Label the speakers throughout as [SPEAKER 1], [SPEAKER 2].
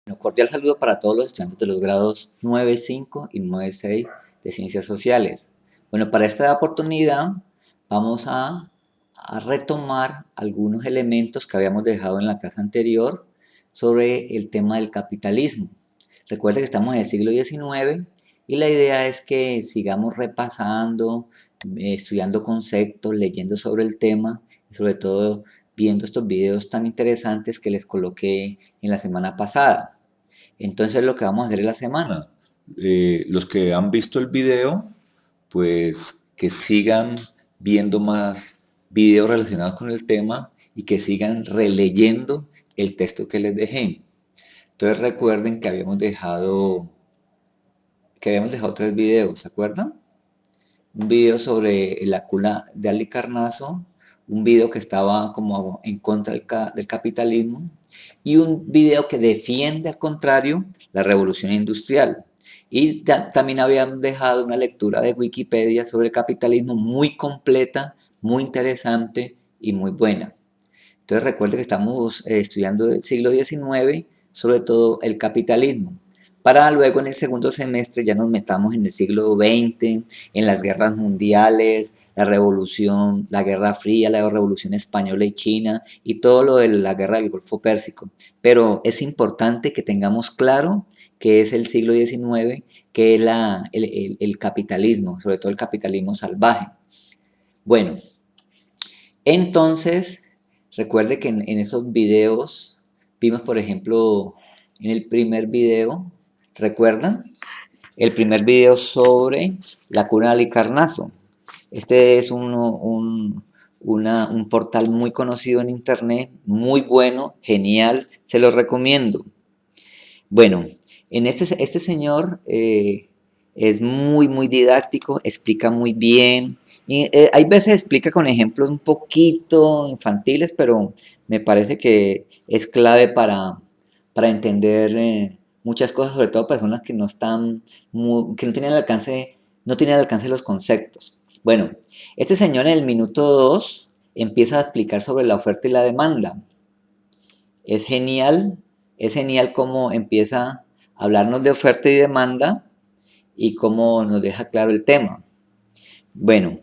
[SPEAKER 1] Un cordial saludo para todos los estudiantes de los grados 9.5 y 9.6 de Ciencias Sociales. Bueno, para esta oportunidad vamos a retomar algunos elementos que habíamos dejado en la clase anterior sobre el tema del capitalismo. Recuerden que estamos en el siglo XIX y la idea es que sigamos repasando, estudiando conceptos, leyendo sobre el tema y sobre todo viendo estos videos tan interesantes que les coloqué en la semana pasada. Entonces lo que vamos a hacer en la semana.
[SPEAKER 2] Los que han visto el video, pues que sigan viendo más videos relacionados con el tema y que sigan releyendo el texto que les dejé. Entonces recuerden que habíamos dejado 3 videos, ¿se acuerdan? Un video sobre la cuna de Halicarnaso, un video que estaba como en contra del capitalismo y un video que defiende al contrario la revolución industrial. Y también habían dejado una lectura de Wikipedia sobre el capitalismo muy completa, muy interesante y muy buena. Entonces recuerde que estamos estudiando el siglo XIX, sobre todo el capitalismo, para luego en el segundo semestre ya nos metamos en el siglo XX, en las guerras mundiales, la revolución, la guerra fría, la revolución española y china y todo lo de la guerra del Golfo Pérsico. Pero es importante que tengamos claro que es el siglo XIX, que es el capitalismo, sobre todo el capitalismo salvaje. Bueno, entonces, recuerde que en esos videos vimos, por ejemplo, en el primer video, ¿recuerdan? El primer video sobre la cuna de Halicarnaso. Este es un portal muy conocido en internet, muy bueno, genial, se lo recomiendo. Bueno, este señor es muy didáctico, explica muy bien. Y, hay veces explica con ejemplos un poquito infantiles, pero me parece que es clave para entender muchas cosas, sobre todo personas que no están, que no tienen el alcance de los conceptos. Bueno, este señor en el minuto 2 empieza a explicar sobre la oferta y la demanda. Es genial, es genial cómo empieza a hablarnos de oferta y demanda y cómo nos deja claro el tema. Bueno,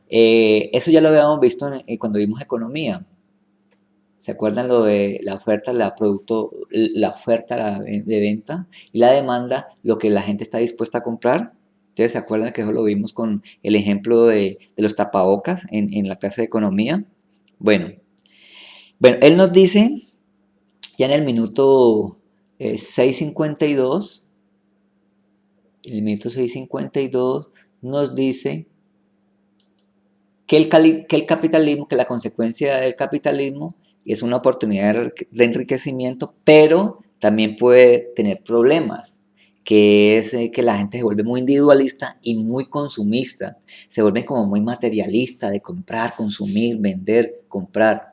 [SPEAKER 2] eso ya lo habíamos visto cuando vimos economía. ¿Se acuerdan lo de la oferta, la oferta de venta y la demanda, lo que la gente está dispuesta a comprar? ¿Ustedes se acuerdan que eso lo vimos con el ejemplo de los tapabocas en la clase de economía? Bueno, él nos dice ya en el minuto 6:52, el minuto 6:52 nos dice que el capitalismo, que la consecuencia del capitalismo es una oportunidad de enriquecimiento, pero también puede tener problemas, que es que la gente se vuelve muy individualista y muy consumista, se vuelve como muy materialista de comprar, consumir, vender, comprar.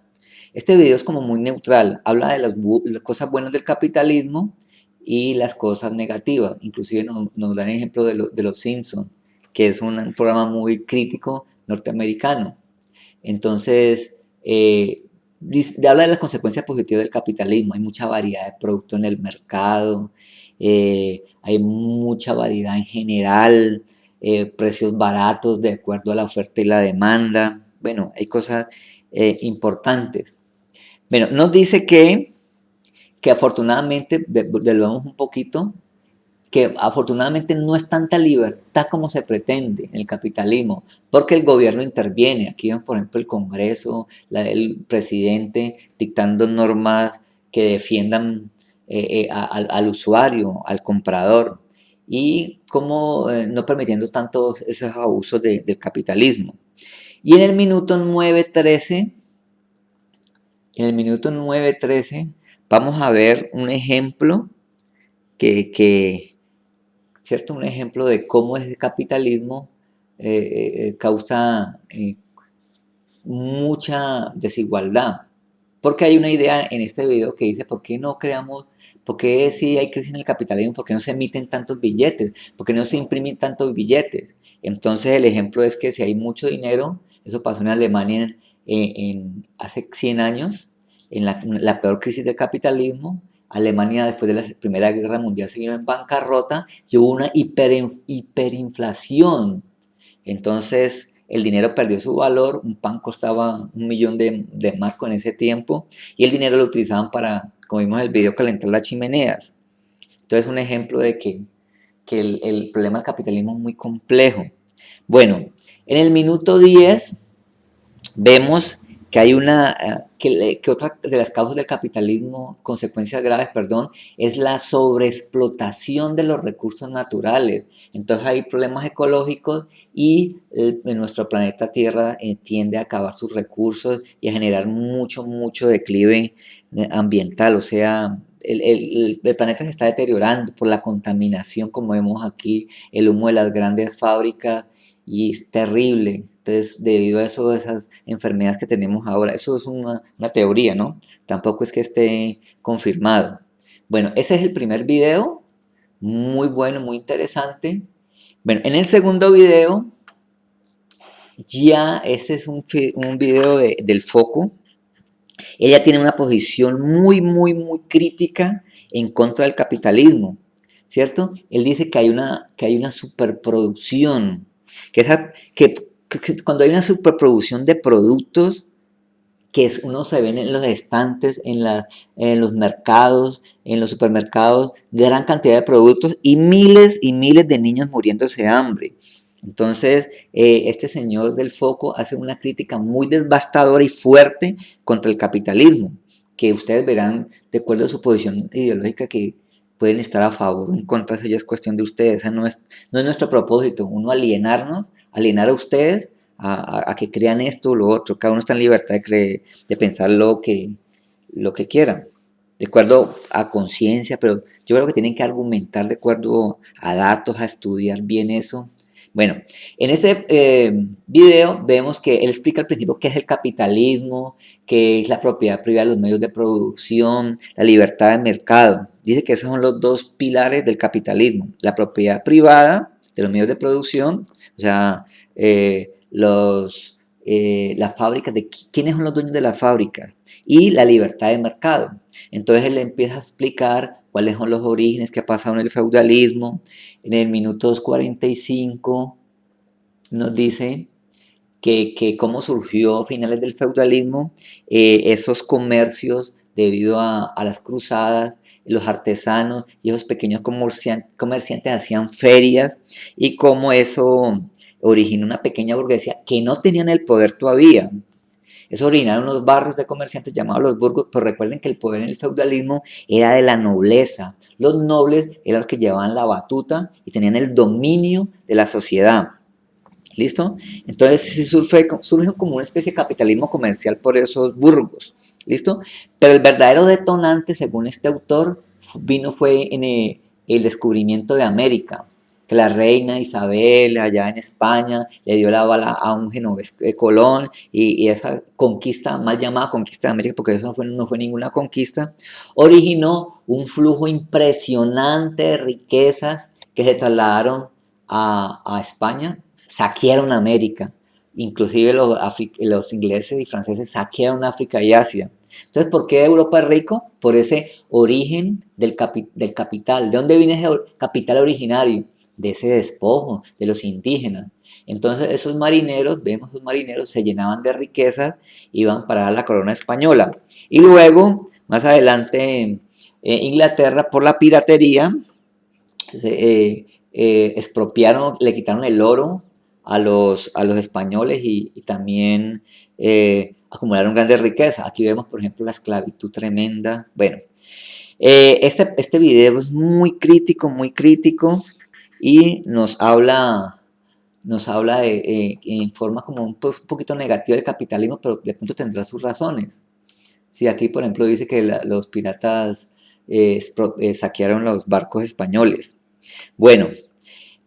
[SPEAKER 2] Este video es como muy neutral, habla de las cosas buenas del capitalismo y las cosas negativas, inclusive nos dan ejemplo de los Simpsons, que es un programa muy crítico norteamericano. Entonces, habla de las consecuencias positivas del capitalismo. Hay mucha variedad de productos en el mercado, hay mucha variedad en general, precios baratos de acuerdo a la oferta y la demanda. Bueno, hay cosas importantes. Bueno, nos dice que afortunadamente, devolvemos un poquito, que afortunadamente no es tanta libertad como se pretende en el capitalismo, porque el gobierno interviene. Aquí vemos, por ejemplo, el Congreso, el presidente dictando normas que defiendan al usuario, al comprador, y como no permitiendo tantos esos abusos del capitalismo. Y en el minuto 9:13 vamos a ver un ejemplo que ¿cierto? Un ejemplo de cómo ese capitalismo causa mucha desigualdad. Porque hay una idea en este video que dice, ¿por qué no creamos, por qué si hay crisis en el capitalismo, por qué no se emiten tantos billetes, por qué no se imprimen tantos billetes? Entonces el ejemplo es que si hay mucho dinero, eso pasó en Alemania hace 100 años, en la peor crisis del capitalismo, Alemania después de la Primera Guerra Mundial se vino en bancarrota y hubo una hiperinflación. Entonces el dinero perdió su valor, un pan costaba 1 millón de marcos en ese tiempo y el dinero lo utilizaban para, como vimos en el video, calentar las chimeneas. Entonces un ejemplo de que el problema del capitalismo es muy complejo. Bueno, en el minuto 10 vemos que hay que otra de las causas del capitalismo, consecuencias graves, perdón, es la sobreexplotación de los recursos naturales. Entonces hay problemas ecológicos y en nuestro planeta Tierra tiende a acabar sus recursos y a generar mucho declive ambiental. O sea, el planeta se está deteriorando por la contaminación, como vemos aquí, el humo de las grandes fábricas, y es terrible. Entonces, debido a eso, esas enfermedades que tenemos ahora, eso es una teoría, ¿no? Tampoco es que esté confirmado. Bueno, ese es el primer video, muy bueno, muy interesante. Bueno, en el segundo video, ya este es un video del foco. Ella tiene una posición muy crítica en contra del capitalismo, ¿cierto? Él dice que hay una superproducción, que cuando hay una superproducción de productos, uno se ven en los estantes, en los mercados, en los supermercados, gran cantidad de productos y miles de niños muriéndose de hambre. Entonces, este señor del foco hace una crítica muy devastadora y fuerte contra el capitalismo, que ustedes verán, de acuerdo a su posición ideológica, que pueden estar a favor o en contra, eso ya es cuestión de ustedes, esa no es nuestro propósito, uno alienar a ustedes a que crean esto o lo otro, cada uno está en libertad de pensar lo que quieran, de acuerdo a conciencia, pero yo creo que tienen que argumentar de acuerdo a datos, a estudiar bien eso. Bueno, en este video vemos que él explica al principio qué es el capitalismo, qué es la propiedad privada de los medios de producción, la libertad de mercado. Dice que esos son los dos pilares del capitalismo, la propiedad privada de los medios de producción, o sea, las fábricas, de quiénes son los dueños de las fábricas, y la libertad de mercado. Entonces él empieza a explicar cuáles son los orígenes que ha pasado en el feudalismo. En el minuto 2:45 nos dice que cómo surgió a finales del feudalismo esos comercios debido a las cruzadas, los artesanos y esos pequeños comerciantes hacían ferias y cómo eso originó una pequeña burguesía que no tenían el poder todavía. Eso originaron unos barrios de comerciantes llamados los burgos, pero recuerden que el poder en el feudalismo era de la nobleza. Los nobles eran los que llevaban la batuta y tenían el dominio de la sociedad. ¿Listo? Entonces surge como una especie de capitalismo comercial por esos burgos. ¿Listo? Pero el verdadero detonante, según este autor, fue en el descubrimiento de América, que la reina Isabel allá en España le dio la bala a un genovés Colón y esa conquista, mal llamada conquista de América, porque eso no fue ninguna conquista, originó un flujo impresionante de riquezas que se trasladaron a España, saquearon América, inclusive los ingleses y franceses saquearon África y Asia. Entonces, ¿por qué Europa es rico? Por ese origen del capital. ¿De dónde viene ese capital originario? De ese despojo de los indígenas. Entonces esos marineros, vemos esos marineros, se llenaban de riquezas, iban para la corona española. Y luego, más adelante, Inglaterra por la piratería, expropiaron, le quitaron el oro a los españoles y también acumularon grandes riquezas. Aquí vemos, por ejemplo, la esclavitud tremenda. Bueno, este video es muy crítico y nos habla en forma como un poquito negativa del capitalismo, pero de pronto tendrá sus razones. Sí, aquí, por ejemplo, dice que los piratas saquearon los barcos españoles. Bueno,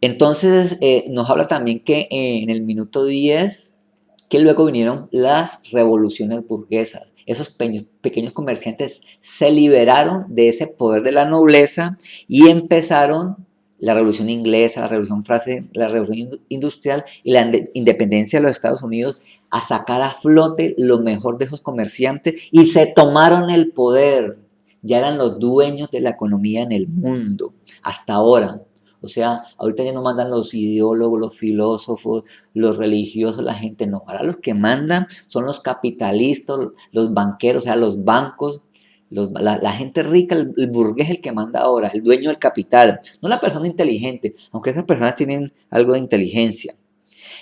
[SPEAKER 2] entonces nos habla también que en el minuto 10, que luego vinieron las revoluciones burguesas. Esos pequeños comerciantes se liberaron de ese poder de la nobleza y empezaron la revolución inglesa, la revolución francesa, la revolución industrial y la independencia de los Estados Unidos a sacar a flote lo mejor de esos comerciantes y se tomaron el poder. ya eran los dueños de la economía en el mundo, hasta ahora. O sea, ahorita ya no mandan los ideólogos, los filósofos, los religiosos, la gente no. Ahora los que mandan son los capitalistas, los banqueros, o sea, los bancos, la gente rica, el burgués es el que manda ahora, el dueño del capital, no la persona inteligente, aunque esas personas tienen algo de inteligencia.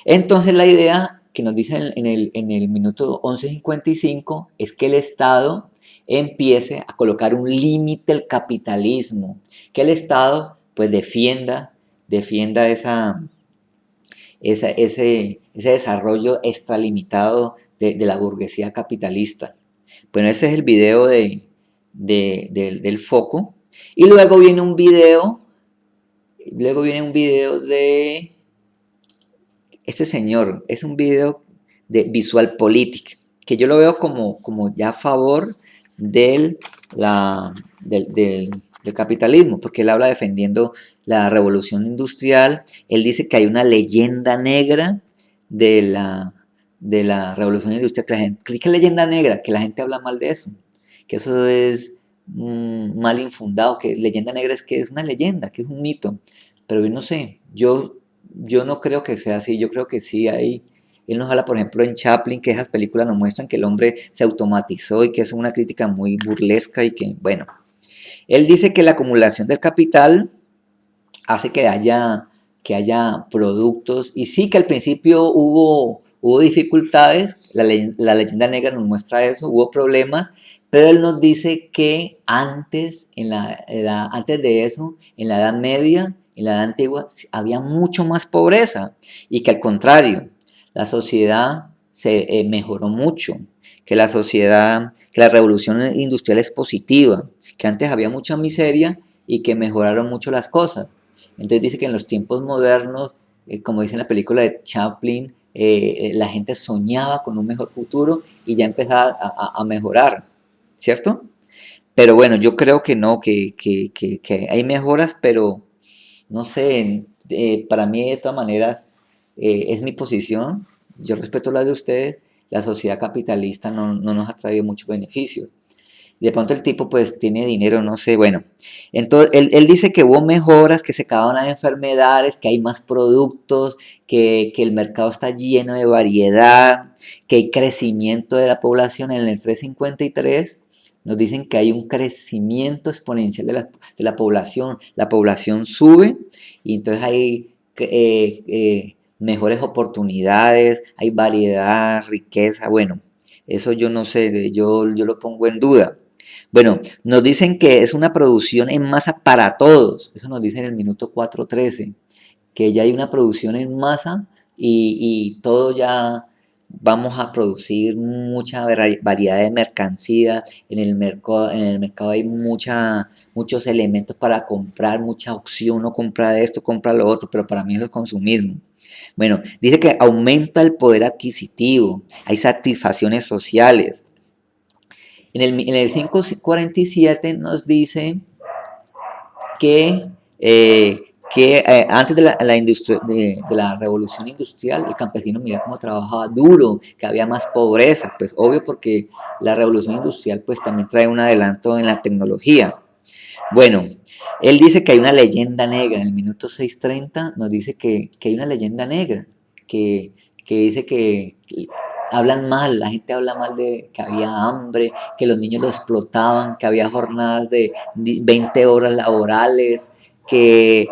[SPEAKER 2] Entonces la idea que nos dicen en el minuto 11:55 es que el Estado empiece a colocar un límite al capitalismo, que el Estado pues defienda ese desarrollo extralimitado de la burguesía capitalista. Bueno, ese es el video del foco. Y luego viene un video de este señor. Es un video de VisualPolitik, que yo lo veo como ya a favor del, la, del capitalismo, porque él habla defendiendo la revolución industrial. Él dice que hay una leyenda negra de la revolución industrial. ¿Qué leyenda negra? Que la gente habla mal de eso, que eso es mal infundado, que leyenda negra es que es una leyenda, que es un mito. Pero yo no sé, yo no creo que sea así, yo creo que sí hay. Él nos habla, por ejemplo, en Chaplin, que esas películas nos muestran que el hombre se automatizó y que es una crítica muy burlesca y que, bueno, él dice que la acumulación del capital hace que haya productos y sí que al principio hubo dificultades, la leyenda negra nos muestra eso, hubo problemas, pero él nos dice que antes de eso, en la Edad Media, en la Edad Antigua, había mucho más pobreza y que al contrario, la sociedad se mejoró mucho, que la revolución industrial es positiva, que antes había mucha miseria y que mejoraron mucho las cosas. Entonces dice que en los tiempos modernos, como dice en la película de Chaplin, la gente soñaba con un mejor futuro y ya empezaba a mejorar, ¿cierto? Pero bueno, yo creo que no, que hay mejoras, pero no sé, para mí de todas maneras es mi posición, yo respeto la de ustedes, la sociedad capitalista no nos ha traído mucho beneficio. De pronto el tipo pues tiene dinero, no sé, bueno. Entonces él dice que hubo mejoras, que se acaban las enfermedades, que hay más productos, que el mercado está lleno de variedad, que hay crecimiento de la población. En el 353 nos dicen que hay un crecimiento exponencial de la población. La población sube y entonces hay mejores oportunidades, hay variedad, riqueza, bueno. Eso yo no sé, yo lo pongo en duda. Bueno, nos dicen que es una producción en masa para todos. Eso nos dice en el minuto 4:13, que ya hay una producción en masa y todo ya vamos a producir mucha variedad de mercancía. En el mercado hay muchos elementos para comprar, mucha opción. Uno compra esto, compra lo otro, pero para mí eso es consumismo. Bueno, dice que aumenta el poder adquisitivo, hay satisfacciones sociales. En el 5:47 nos dice que, antes de la revolución industrial, el campesino mira cómo trabajaba duro, que había más pobreza, pues obvio porque la revolución industrial pues también trae un adelanto en la tecnología. Bueno, él dice que hay una leyenda negra, en el minuto 6:30 nos dice que hay una leyenda negra, que dice que hablan mal, la gente habla mal de que había hambre, que los niños lo explotaban, que había jornadas de 20 horas laborales, que,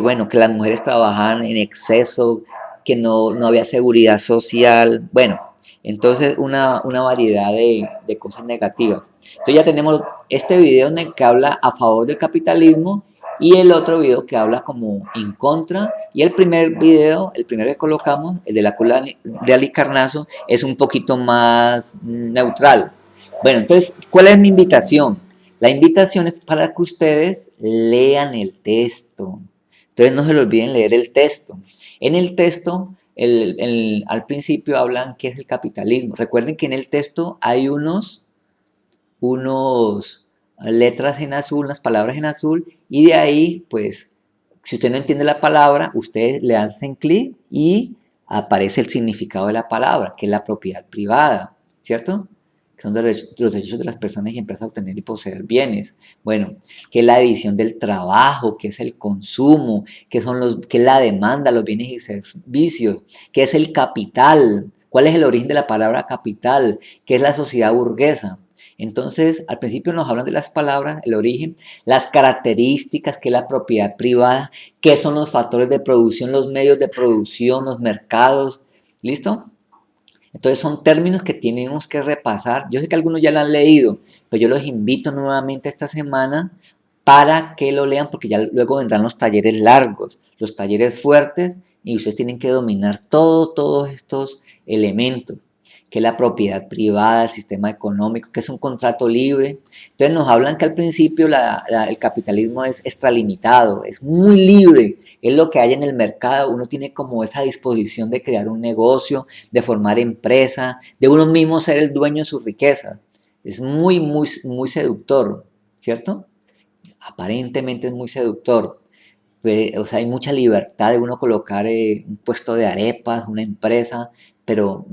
[SPEAKER 2] bueno, que las mujeres trabajaban en exceso, que no había seguridad social, bueno, entonces una variedad de cosas negativas. Entonces ya tenemos este video en el que habla a favor del capitalismo y el otro video que habla como en contra. Y el primer video, el primero que colocamos, el de la cula de Alicarnaso, es un poquito más neutral. Bueno, entonces, ¿cuál es mi invitación? La invitación es para que ustedes lean el texto. Entonces no se les olviden leer el texto. En el texto, al principio hablan qué es el capitalismo. Recuerden que en el texto hay unos letras en azul, unas palabras en azul, y de ahí, pues, si usted no entiende la palabra, ustedes le hacen clic y aparece el significado de la palabra, que es la propiedad privada, ¿cierto? que son los derechos de las personas y empresas a obtener y poseer bienes. Bueno, ¿qué es la división del trabajo? ¿Qué es el consumo? ¿Qué es la demanda, los bienes y servicios? ¿Qué es el capital? ¿Cuál es el origen de la palabra capital? ¿Qué es la sociedad burguesa? Entonces, al principio nos hablan de las palabras, el origen, las características, qué es la propiedad privada, qué son los factores de producción, los medios de producción, los mercados. ¿Listo? Entonces son términos que tenemos que repasar. Yo sé que algunos ya lo han leído, pero yo los invito nuevamente esta semana para que lo lean porque ya luego vendrán los talleres largos, los talleres fuertes y ustedes tienen que dominar todos estos elementos, que es la propiedad privada, el sistema económico, que es un contrato libre. Entonces nos hablan que al principio el capitalismo es extralimitado, es muy libre, es lo que hay en el mercado, uno tiene como esa disposición de crear un negocio, de formar empresa, de uno mismo ser el dueño de su riqueza. Es muy seductor, ¿cierto? Aparentemente es muy seductor. O sea, hay mucha libertad de uno colocar un puesto de arepas, una empresa, pero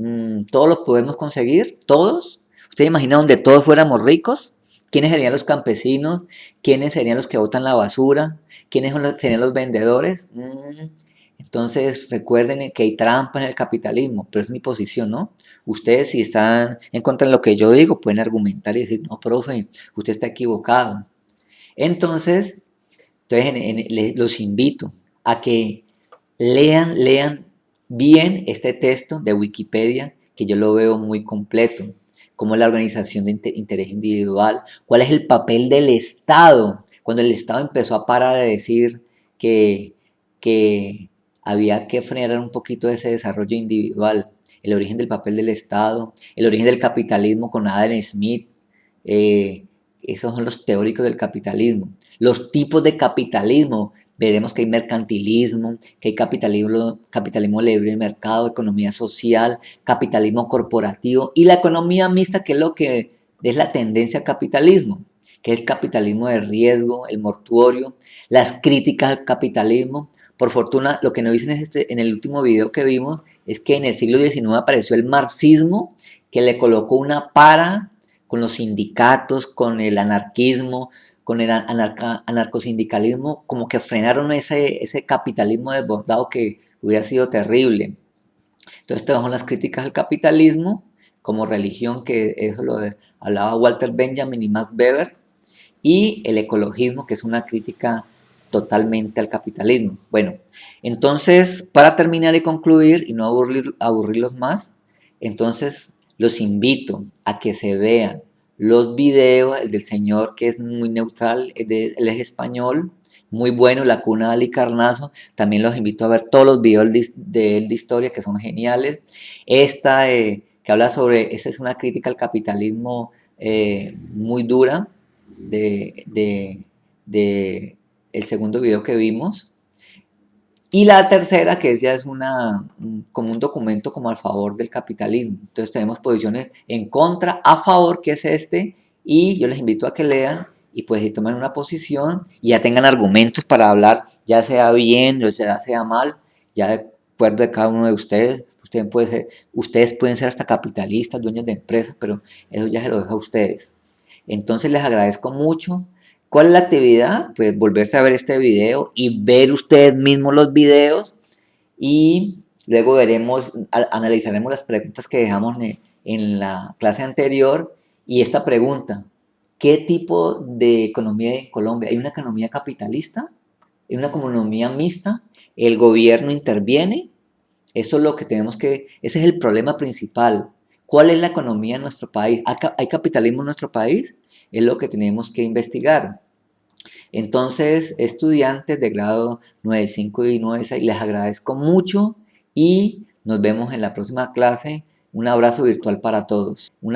[SPEAKER 2] ¿todos los podemos conseguir? ¿Todos? ¿Usted imagina donde todos fuéramos ricos? ¿Quiénes serían los campesinos? ¿Quiénes serían los que botan la basura? ¿Quiénes serían los vendedores? Entonces recuerden que hay trampa en el capitalismo, pero es mi posición, ¿no? Ustedes si están en contra de lo que yo digo, pueden argumentar y decir, no, profe, usted está equivocado. Entonces, los invito a que lean bien este texto de Wikipedia, que yo lo veo muy completo, cómo es la organización de interés individual, cuál es el papel del Estado, cuando el Estado empezó a parar de decir que, que había que frenar un poquito ese desarrollo individual, el origen del papel del Estado, el origen del capitalismo con Adam Smith, eh, esos son los teóricos del capitalismo. Los tipos de capitalismo, veremos que hay mercantilismo, que hay capitalismo libre de mercado, economía social, capitalismo corporativo y la economía mixta, que es lo que es la tendencia al capitalismo, que es el capitalismo de riesgo, el mortuorio, las críticas al capitalismo. Por fortuna, lo que nos dicen en el último video que vimos es que en el siglo XIX apareció el marxismo, que le colocó una para con los sindicatos, con el anarquismo, con el anarcosindicalismo, como que frenaron ese capitalismo desbordado que hubiera sido terrible. Entonces tenemos las críticas al capitalismo como religión, que eso lo hablaba Walter Benjamin y Max Weber, y el ecologismo, que es una crítica totalmente al capitalismo. Bueno, entonces para terminar y concluir y no aburrirlos más, entonces los invito a que se vean los videos, el del señor que es muy neutral, él es español, muy bueno, La Cuna de Ali Carnazo. También los invito a ver todos los videos de él de historia que son geniales. Esta que habla sobre, esa es una crítica al capitalismo muy dura de el segundo video que vimos. Y la tercera, que ya es como un documento como a favor del capitalismo. Entonces tenemos posiciones en contra, a favor, que es este, y yo les invito a que lean y pues si tomen una posición y ya tengan argumentos para hablar, ya sea bien o ya sea mal, ya de acuerdo de cada uno de ustedes. Ustedes pueden ser hasta capitalistas, dueños de empresas, pero eso ya se lo dejo a ustedes. Entonces les agradezco mucho. ¿Cuál es la actividad? Pues volverse a ver este video y ver ustedes mismos los videos y luego analizaremos las preguntas que dejamos en la clase anterior y esta pregunta, ¿qué tipo de economía hay en Colombia? ¿Hay una economía capitalista? ¿Hay una economía mixta? ¿El gobierno interviene? Eso es lo que ese es el problema principal. ¿Cuál es la economía en nuestro país? ¿Hay capitalismo en nuestro país? Es lo que tenemos que investigar. Entonces, estudiantes de grado 9.5 y 9.6, les agradezco mucho y nos vemos en la próxima clase. Un abrazo virtual para todos.